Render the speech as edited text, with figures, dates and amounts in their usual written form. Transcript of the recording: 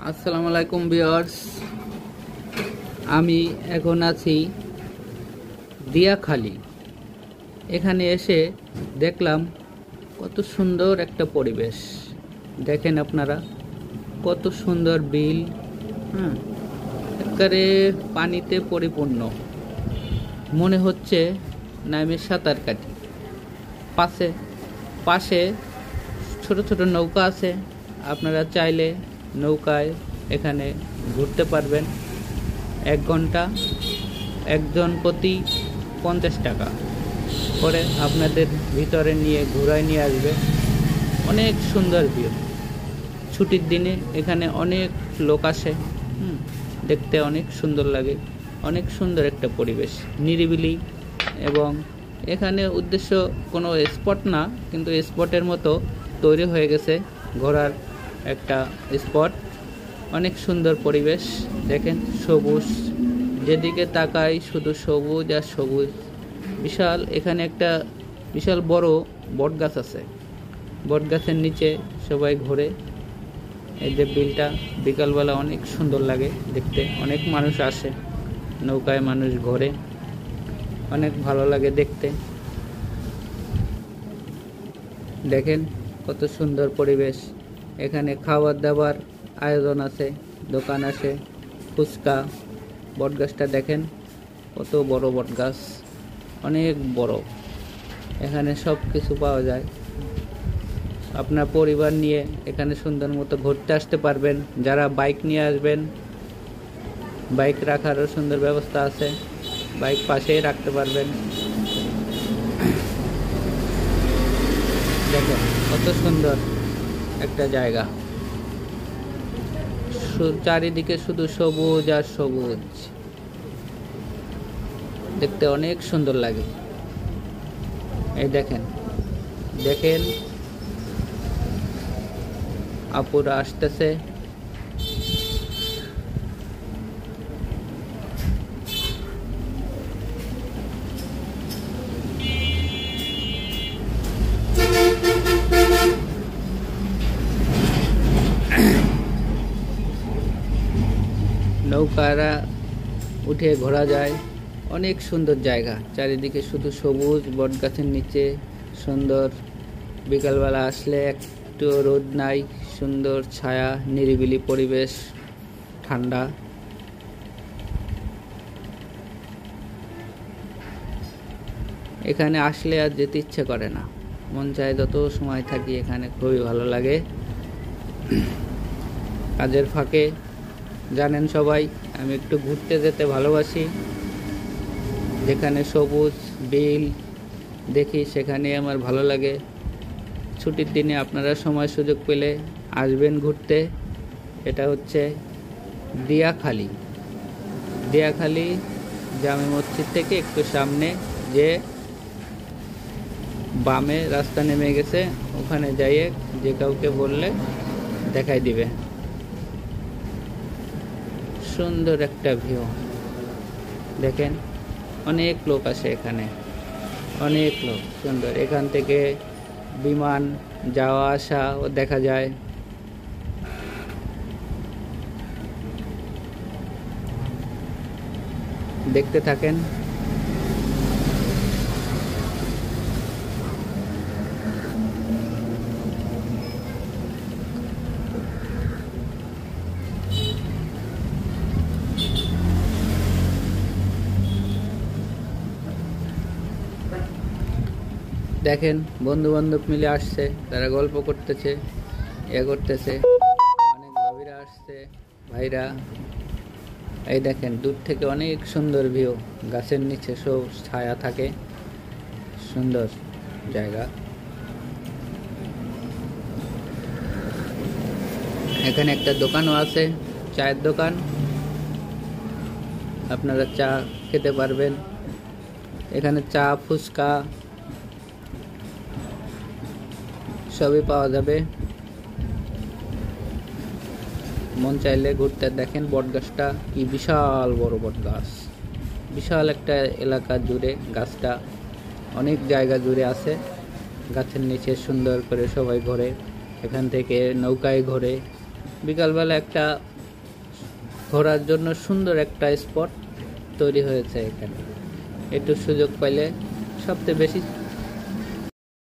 আসসালামু আলাইকুম ভিউয়ার্স, আমি এখন আছি দিয়াখালী। এখানে এসে দেখলাম কত সুন্দর একটা পরিবেশ। দেখেন আপনারা কত সুন্দর বিল, একেবারে পানিতে পরিপূর্ণ। মনে হচ্ছে নামে সাঁতার কাটি। পাশে পাশে ছোট ছোট নৌকা আছে, আপনারা চাইলে নৌকায় এখানে ঘুরতে পারবেন। 1 ঘন্টা একজন প্রতি 50 টাকা করে আপনাদের ভিতরে নিয়ে ঘুরায় নিয়ে আসবে। অনেক সুন্দর ভিউ। ছুটির দিনে এখানে অনেক লোক আসে, দেখতে অনেক সুন্দর লাগে। অনেক সুন্দর একটা পরিবেশ, নিরিবিলি। এবং এখানে উদ্দেশ্য কোনো স্পট না, কিন্তু স্পটের মতো তৈরি হয়ে গেছে ঘোরার একটা স্পট। অনেক সুন্দর পরিবেশ। দেখেন সবুজ, যেদিকে তাকাই শুধু সবুজ আর সবুজ। বিশাল, এখানে একটা বিশাল বড় বট গাছ আছে। বট গাছের নিচে সবাই ঘোরে। এই যে বিলটা বিকালবেলা অনেক সুন্দর লাগে দেখতে। অনেক মানুষ আসে, নৌকায় মানুষ ঘোরে, অনেক ভালো লাগে দেখতে। দেখেন কত সুন্দর পরিবেশ। এখানে খাবার দাবার আয়োজন আছে, দোকান আছে, ফুচকা। বটগাছটা দেখেন কত বড় বটগাছ, অনেক বড়। এখানে সব কিছু পাওয়া যায়। আপনার পরিবার নিয়ে এখানে সুন্দর মতো ঘুরতে আসতে পারবেন। যারা বাইক নিয়ে আসবেন, বাইক রাখারও সুন্দর ব্যবস্থা আছে, বাইক পাশেই রাখতে পারবেন। দেখেন কত সুন্দর একটা জায়গা। চারিদিকে শুধু সবুজ আর সবুজ, দেখতে অনেক সুন্দর লাগে। এই দেখেন দেখেন আপুরা আসতেছে। নৌকারা উঠে ঘোরা যায়। অনেক সুন্দর জায়গা, চারিদিকে শুধু সবুজ, বটগাছের নিচে সুন্দর। বিকালবেলা আসলে একটু রোদ নাই, সুন্দর ছায়া, নিরিবিলি পরিবেশ, ঠান্ডা। এখানে আসলে আর যেতে ইচ্ছে করে না, মন চায় যত সময় থাকি এখানে। খুবই ভালো লাগে। কাজের ফাঁকে জানেন সবাই আমি একটু ঘুরতে যেতে ভালোবাসি। যেখানে সবুজ বিল দেখি সেখানে আমার ভালো লাগে। ছুটির দিনে আপনারা সময় সুযোগ পেলে আসবেন ঘুরতে। এটা হচ্ছে দিয়াখালী। দিয়াখালী জামে মসজিদ থেকে একটু সামনে যে বামে রাস্তা নেমে গেছে, ওখানে যাইয়ে যে কাউকে বললে দেখাই দিবে। সুন্দর একটা ভিউ। দেখেন অনেক লোক আসে এখানে, অনেক লোক। সুন্দর, এখান থেকে বিমান যাওয়া আসা ও দেখা যায়। দেখতে থাকেন। দেখেন বন্ধু বান্ধব মিলে আসছে, তারা গল্প করতেছে, করতেছে। অনেক ভাবিরা আসছে, ভাইরা। এই দেখেন দূর থেকে অনেক সুন্দর ভিউ। গাছের নিচে সব ছায়া থাকে, সুন্দর জায়গা। এখানে একটা দোকানও আছে, চায়ের দোকান। আপনারা চা খেতে পারবেন। এখানে চা, ফুচকা সবই পাওয়া যাবে। মন চাইলে ঘুরতে। দেখেন বটগাছটা কি বিশাল বড় বটগাছ, বিশাল একটা এলাকা জুড়ে গাছটা, অনেক জায়গা জুড়ে আছে। গাছের নিচে সুন্দর করে সবাই ঘোরে। এখান থেকে নৌকায় ঘোরে। বিকালবেলা একটা ঘোরার জন্য সুন্দর একটা স্পট তৈরি হয়েছে এখানে। একটু সুযোগ পাইলে সবচেয়ে বেশি